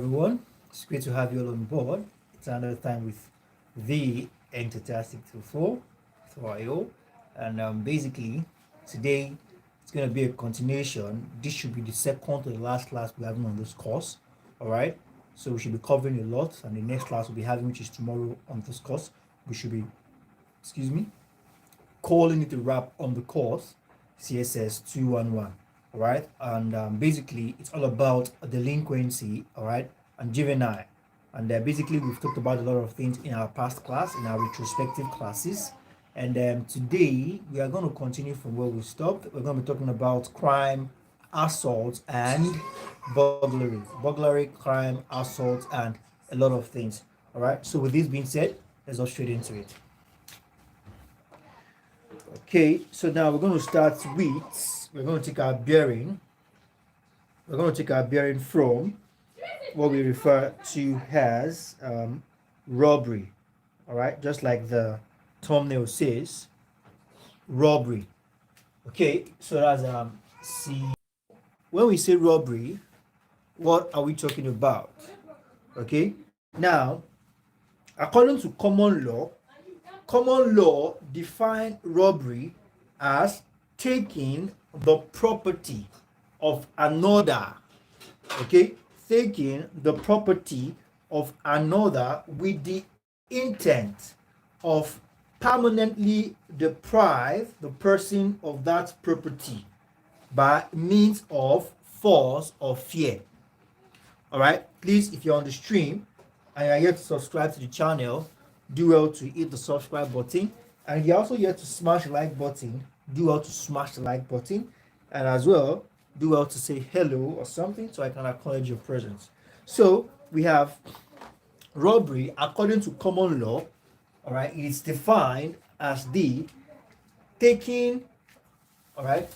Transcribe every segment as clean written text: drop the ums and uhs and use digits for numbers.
everyone. It's great to have you all on board. It's another time with the Entertastic Tutor Ayo. And basically, today it's going to be a continuation. This should be the second to the last class we're having on this course. All right. So we should be covering a lot. And the next class we'll be having, which is tomorrow on this course, we should be, calling it a wrap on the course CSS211. All right, and basically it's all about delinquency, all right, and juvenile. And basically we've talked about a lot of things in our past class, in our retrospective classes, and today we are going to continue from where we stopped. We're going to be talking about crime, assault, and burglary, crime, assault, and a lot of things. All right, so with this being said, let's go straight into it. Okay, so now we're going to start with, we're going to take our bearing from what we refer to as robbery. All right, just like the thumbnail says, robbery. Okay, so that's see, when we say robbery, what are we talking about? Okay, now according to common law defines robbery as taking the property of another. Okay, taking the property of another with the intent of permanently deprive the person of that property by means of force or fear. All right, please, if you're on the stream and you're yet to subscribe to the channel, do well to hit the subscribe button, and if you're also yet to smash the like button, do well to smash the like button, and as well do well to say hello or something so I can acknowledge your presence. So we have robbery according to common law. All right, it is defined as the taking, all right,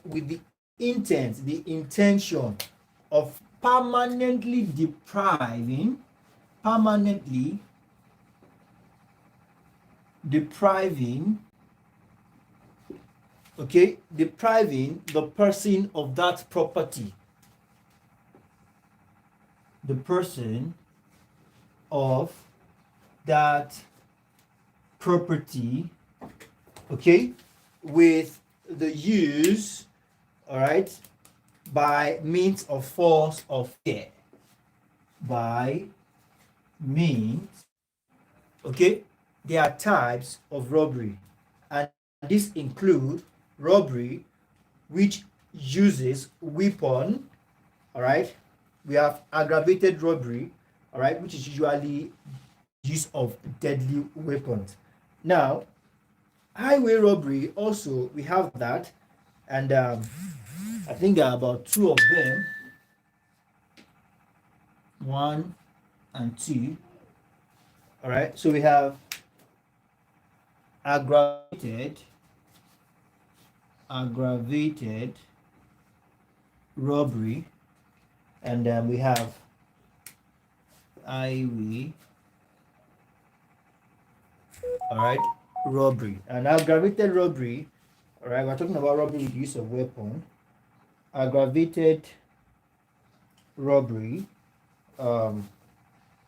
with the intent, the intention of permanently depriving depriving the person of that property, the person of that property, okay, with the use, all right, by means of force or fear, by means, okay, there are types of robbery, and this include robbery which uses weapon. All right, we have aggravated robbery, all right, which is usually use of deadly weapons. Now highway robbery also, we have that, and I think there are about two of them, 1 and 2. All right, so we have aggravated robbery, and we have highway, all right, robbery. And aggravated robbery, all right, we're talking about robbery with use of weapon. Aggravated robbery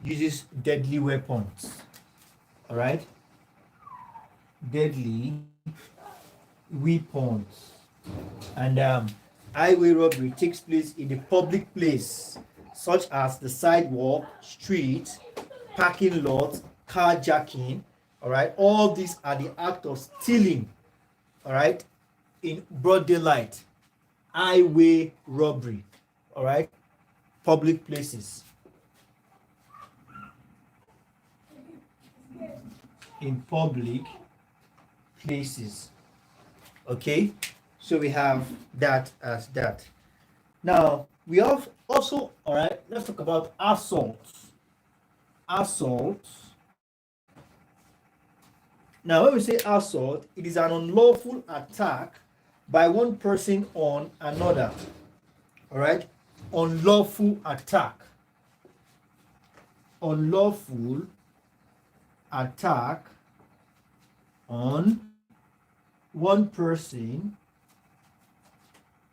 uses deadly weapons. All right, deadly weapons. And highway robbery takes place in a public place such as the sidewalk, street, parking lot, carjacking. All right, all these are the act of stealing, all right, in broad daylight. Highway robbery, all right, public places, in public places. Okay, so we have that as that. Now we have also, all right, let's talk about assault. Now when we say assault, it is an unlawful attack by one person on another. All right, unlawful attack on one person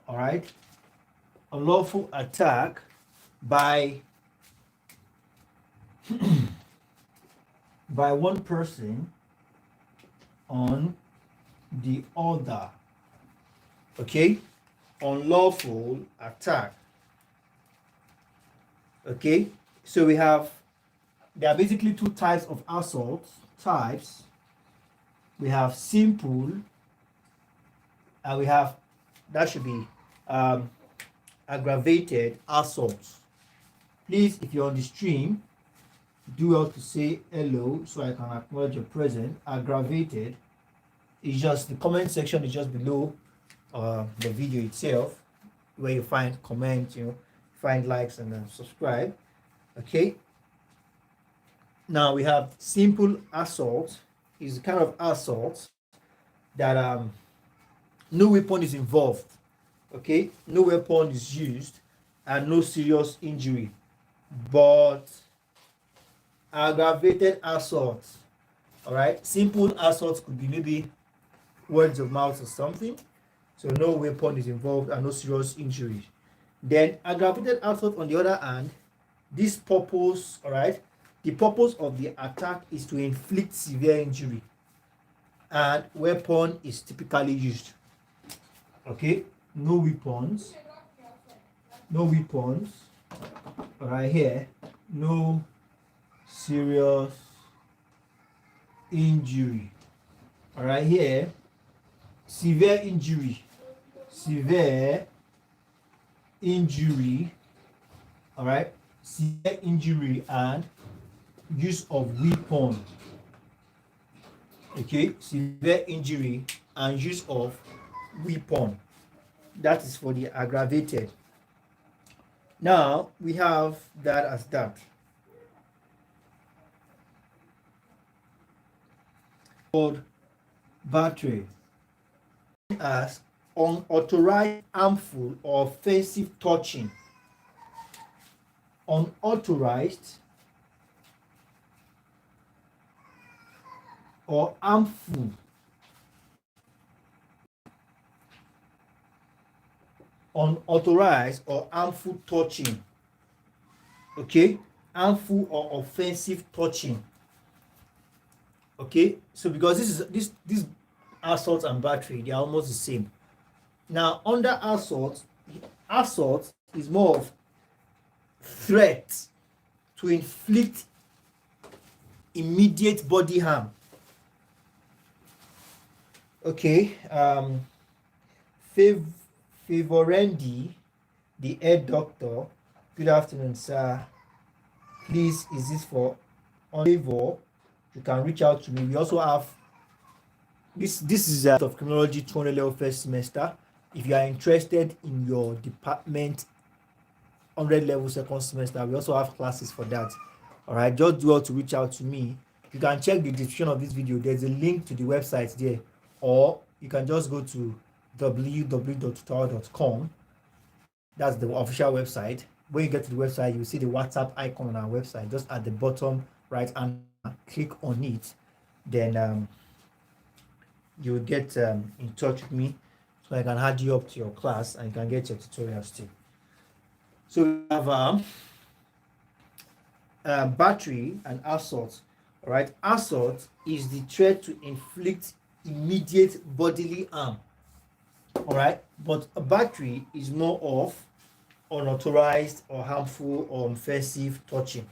all right, unlawful attack by by one person on the other. Okay, unlawful attack. Okay, so there are basically two types of assault types. We have simple, and we have, that should be aggravated assault. Please, if you're on the stream, do well to say hello so I can acknowledge your presence. Aggravated is just, the comment section is just below the video itself, where you find comments, find likes and subscribe. Okay, now we have simple assault. Is the kind of assault that no weapon is involved. Okay, no weapon is used and no serious injury. But aggravated assault, all right, simple assault could be maybe words of mouth or something, so no weapon is involved and no serious injury. Then aggravated assault, on the other hand, this purpose, all right, the purpose of the attack is to inflict severe injury, and weapon is typically used. Okay, no weapons, right here, no serious injury. All right, here, severe injury, all right, severe injury and use of weapon. Okay, severe injury and use of weapon. That is for the aggravated. Now we have that as that. Called battery as unauthorized, harmful, or offensive touching. Unauthorized or harmful, unauthorized or harmful touching. Okay, harmful or offensive touching. Okay, so because this assault and battery, they are almost the same. Now under assault is more of threat to inflict immediate body harm. Okay, Favorendi, the head doctor. Good afternoon, sir. Please, is this for favor? You can reach out to me. We also have this is of Criminology 211 first semester. If you are interested in your department 100 level second semester, we also have classes for that. All right, just do well to reach out to me. You can check the description of this video. There's a link to the website there, or you can just go to www.tutorayo.com. That's the official website. When you get to the website, you will see the WhatsApp icon on our website, just at the bottom right, and click on it. Then you will get in touch with me, so I can add you up to your class and you can get your tutorials too. So we have battery and assault. All right, assault is the threat to inflict immediate bodily harm. All right, but a battery is more of unauthorized or harmful or offensive touching.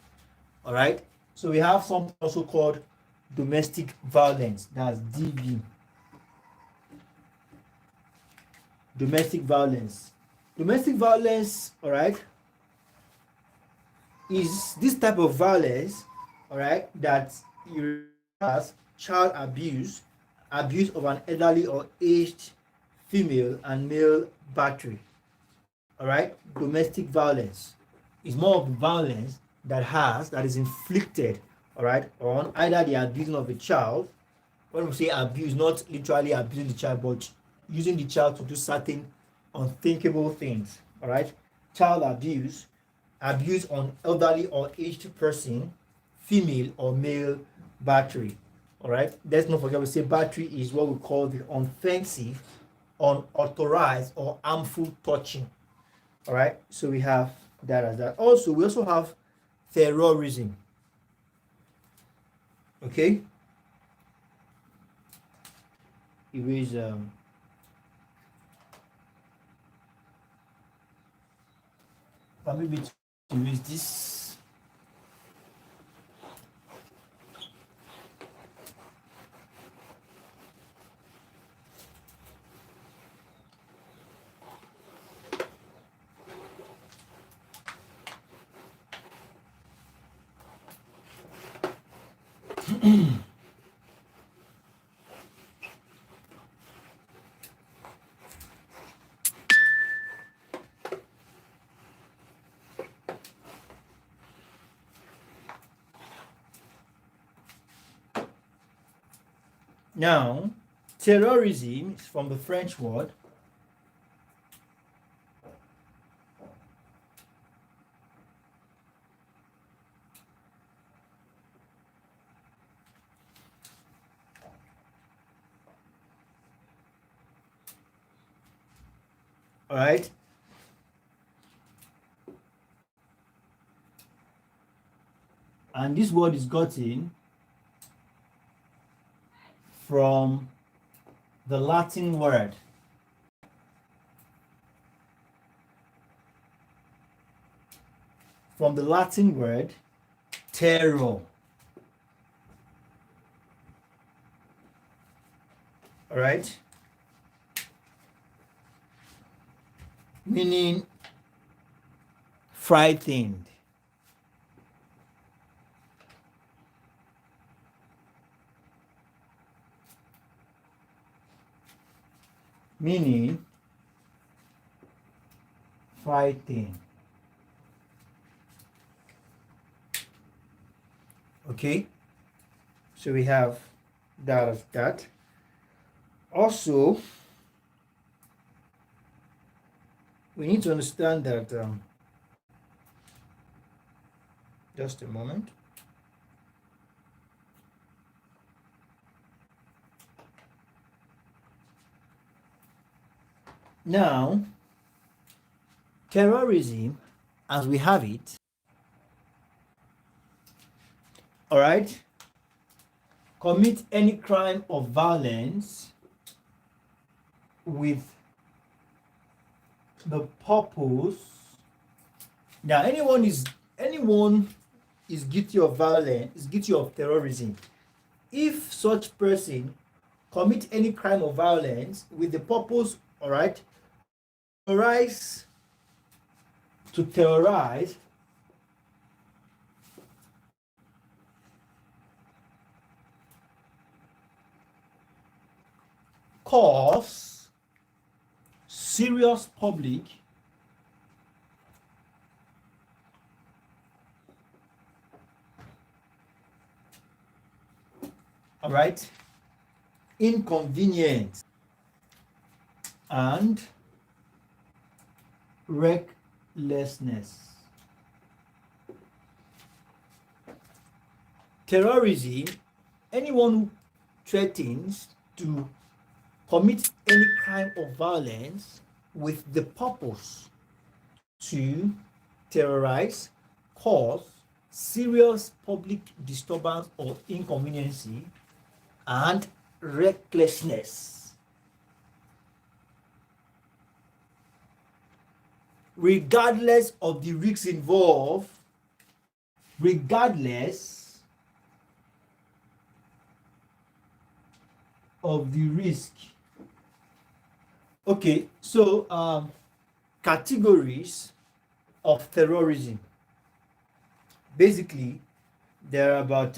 All right, so we have something also called domestic violence. That's DV. Domestic violence. Domestic violence, all right, is this type of violence, all right, that you has child abuse, abuse of an elderly or aged female and male battery. All right, domestic violence is more of violence that is inflicted, all right, on either the abusing of a child. When we say abuse, not literally abusing the child, but using the child to do certain unthinkable things. All right, child abuse, abuse on elderly or aged person, female or male battery. All right, let's not forget, we say battery is what we call the offensive unauthorized or harmful touching. All right, so we have that as that. Also, we also have terrorism. Okay, erase maybe to erase this. Now, terrorism is from the French word. All right. And this word is gotten from the Latin word terror. All right, meaning frightened. Meaning frightened. Okay, so we have that as that. Also, we need to understand that just a moment. Now, terrorism, as we have it, all right, commit any crime of violence with the purpose. Now, anyone is guilty of violence, is guilty of terrorism if such person commit any crime of violence with the purpose, all right, to terrorize cause serious public all right inconvenience and recklessness. Terrorism, anyone who threatens to commit any crime of violence with the purpose to terrorize, cause serious public disturbance or inconvenience, and recklessness. Regardless of the risks involved, regardless of the risk. Okay, so categories of terrorism. Basically, there are about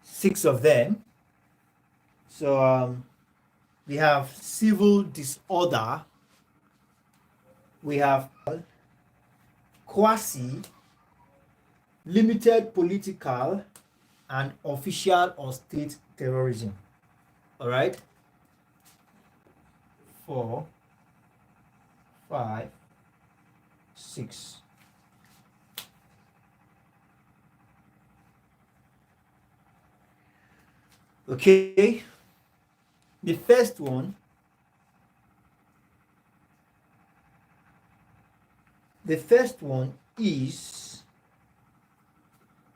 6 of them. So we have civil disorder, we have quasi, limited political, and official or state terrorism. All right, 4, 5, 6. Okay, The first one, is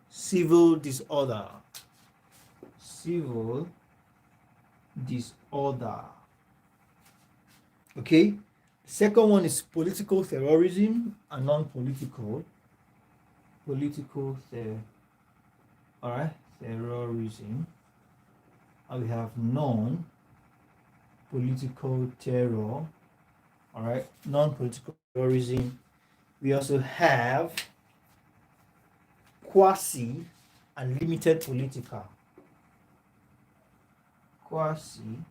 civil disorder. Civil disorder. Okay. The second one is political terrorism and non-political. Terrorism. And we have non-political terror. All right, non-political terrorism. We also have quasi and limited political. Quasi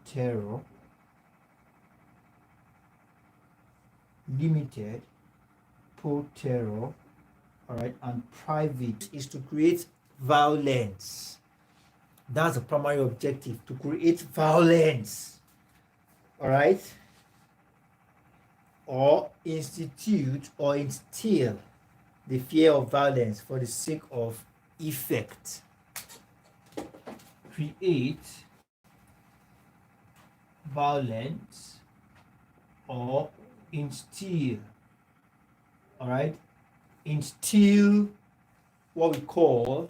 terror, limited terror. All right, and private is to create violence. That's the primary objective, to create violence. All right, or institute or instill the fear of violence for the sake of effect. Create violence or instill. All right, instill what we call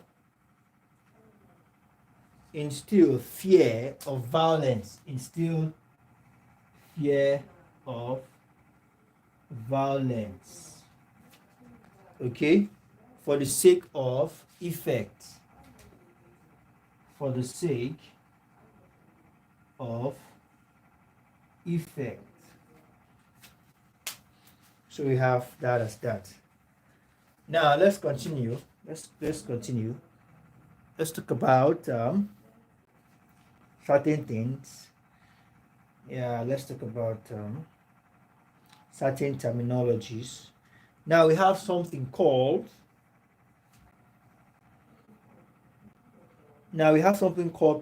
instill fear of violence. Instill fear of violence. Okay, for the sake of effect. For the sake of effect. So we have that as that. Now let's continue. Let's continue. Let's talk about certain things. Yeah, let's talk about certain terminologies. Now we have something called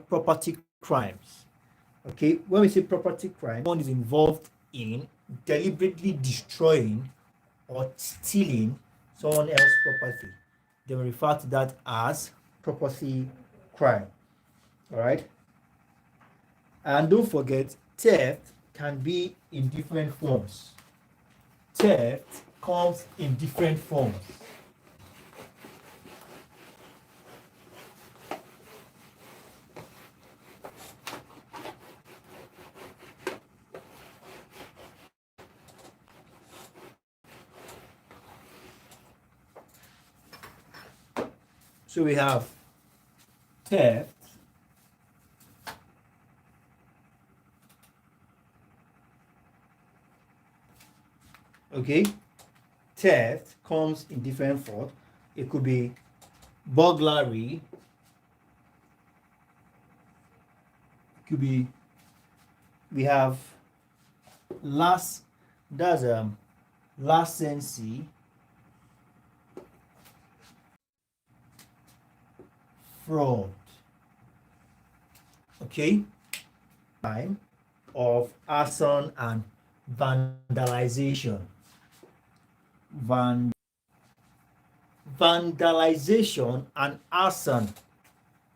property crimes. Okay, when we say property crime, one is involved in deliberately destroying or stealing someone else's property. They will refer to that as property crime. All right, and don't forget, theft can be in different forms. Theft comes in different forms. So we have theft, okay, theft comes in different forms. It could be burglary, we have larceny, fraud. Okay, crime of arson and vandalization. Vandalization and arson,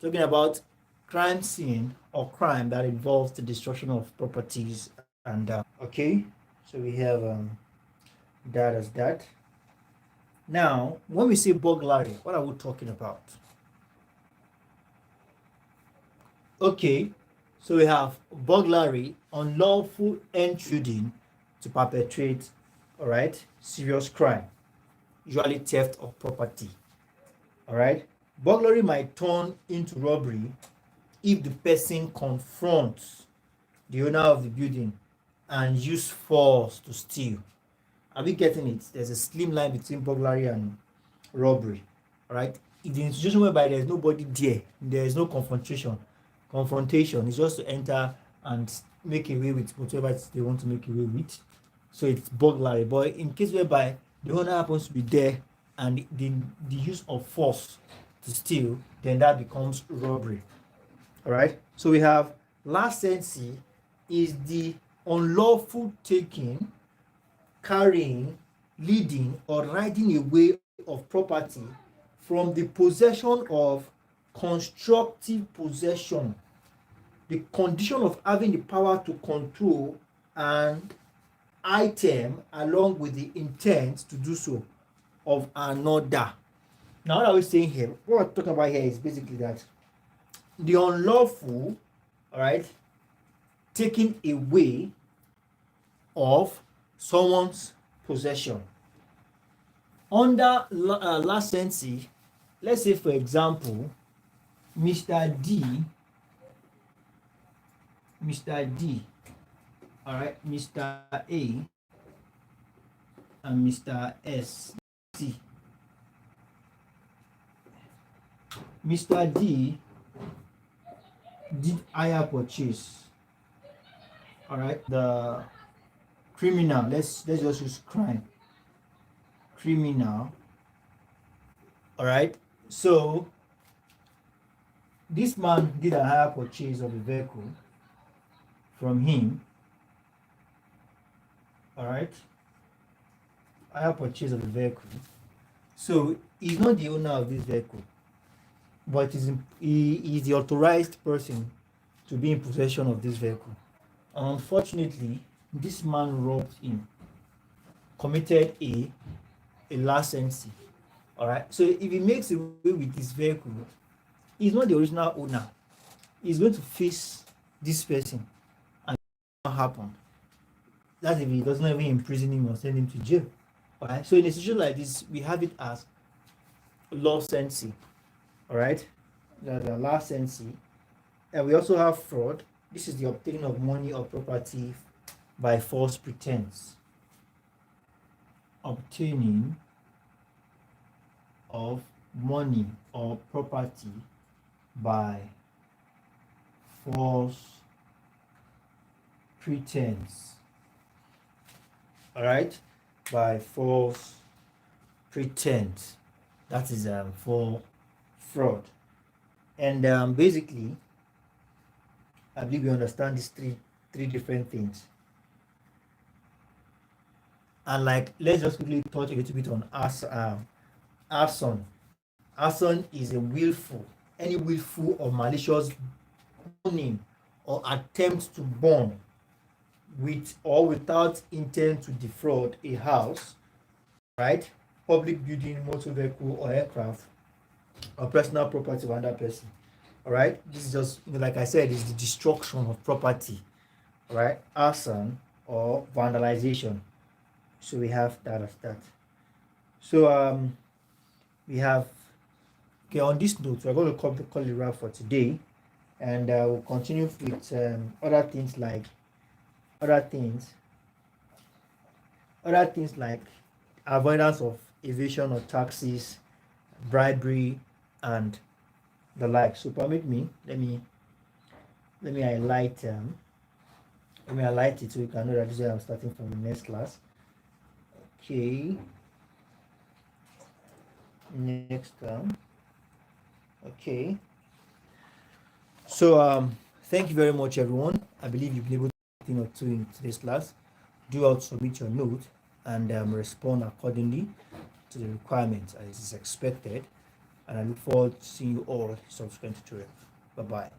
talking about crime scene or crime that involves the destruction of properties. And okay, so we have that as that. Now when we say burglary, what are we talking about? Okay, so we have burglary, unlawful intruding to perpetrate, all right, serious crime, usually theft of property. All right, burglary might turn into robbery if the person confronts the owner of the building and use force to steal. Are we getting it? There's a slim line between burglary and robbery. All right, in the situation whereby there's nobody there is no confrontation is just to enter and make away with whatever they want to make away with. So it's burglary. But in case whereby the owner happens to be there and the use of force to steal, then that becomes robbery. All right, so we have larceny is the unlawful taking, carrying, leading, or riding away of property from the possession of constructive possession the condition of having the power to control an item along with the intent to do so of another. Now, what are we saying here? What we're talking about here is basically that the unlawful, all right, taking away of someone's possession. Under licensee, let's say for example, Mr. D, all right, Mr. A and Mr. S. C. Mr. D did hire purchase, all right, the criminal, let's just use crime, criminal, all right. So this man did a hire purchase of a vehicle from him, all right, hire purchase of a vehicle. So he's not the owner of this vehicle, but he is the authorized person to be in possession of this vehicle. And unfortunately, this man robbed him, committed a larceny. All right. So if he makes away with this vehicle, he's not the original owner. He's going to face this person, and what happened? That's if he doesn't even imprison him or send him to jail. All right. So in a situation like this, we have it as larceny. All right. The larceny, and we also have fraud. This is the obtaining of money or property by false pretense. Obtaining of money or property by false pretense. All right, by false pretense. That is for fraud. And basically, I believe you understand these three different things. And like, let's just quickly touch a little bit on arson. Arson is a any willful or malicious burning or attempt to burn with or without intent to defraud a house, right? Public building, motor vehicle or aircraft, or personal property of another person. All right, this is just, like I said, is the destruction of property, all right? Arson or vandalization. So we have that as that. So we have, okay, on this note, we're going to call it wrap for today, and we'll continue with other things like avoidance of evasion of taxes, bribery, and the like. So permit me, let me highlight it so you can know that this is where I'm starting from the next class. Okay, next okay, so thank you very much, everyone. I believe you've been able to do a thing or two in today's class. Do out, submit your note, and respond accordingly to the requirements as is expected. And I look forward to seeing you all in subsequent tutorial. Bye bye.